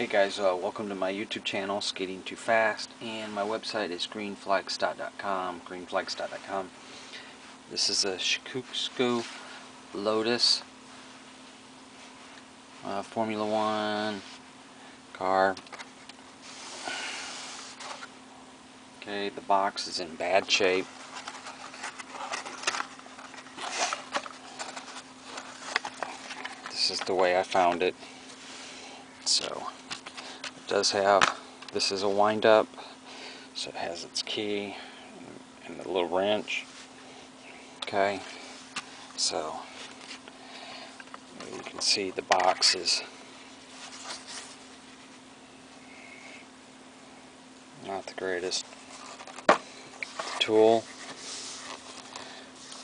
Hey guys, welcome to my YouTube channel, Skating Too Fast, and my website is greenflagstot.com. This is a Schuco Lotus Formula 1 car. Okay, the box is in bad shape. This is the way I found it. So it does have, this is a wind up, so it has its key and the little wrench. Okay, so you can see the box is not the greatest. The tool,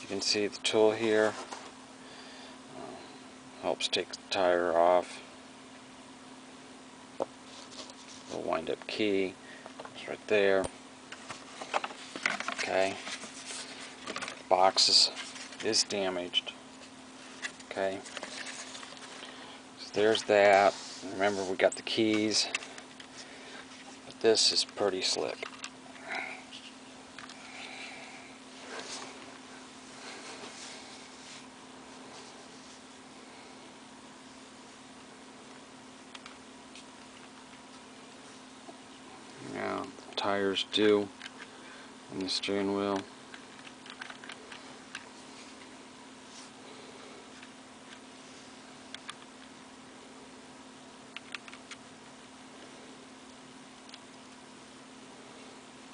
you can see the tool here, helps take the tire off. The wind up key is right there. Okay, the box is damaged. Okay, so there's that. Remember, we got the keys, but this is pretty slick. Yeah, the tires do on the steering wheel.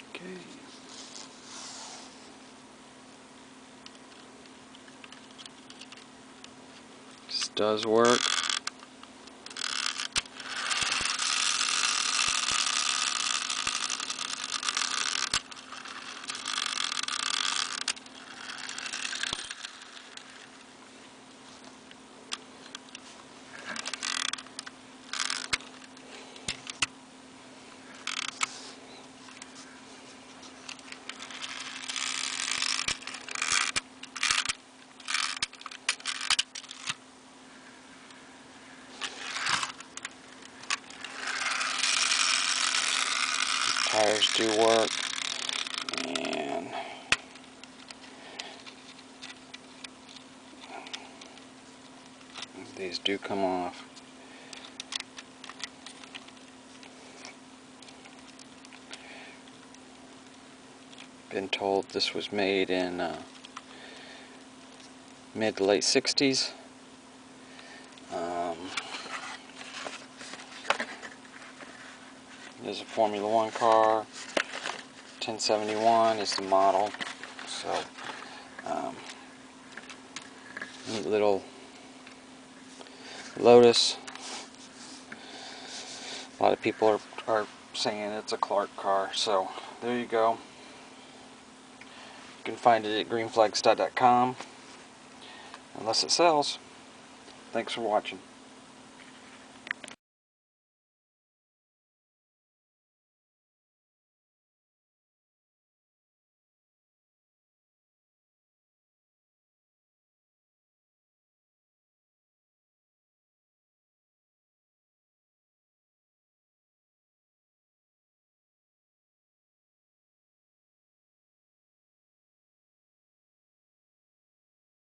Okay. This does work. Tires do work, and these do come off. Been told this was made in mid to late 60s. There's a Formula 1 car. 1071 is the model. So, neat little Lotus. A lot of people are saying it's a Clark car. So, there you go. You can find it at greenflagstot.com. Unless it sells. Thanks for watching.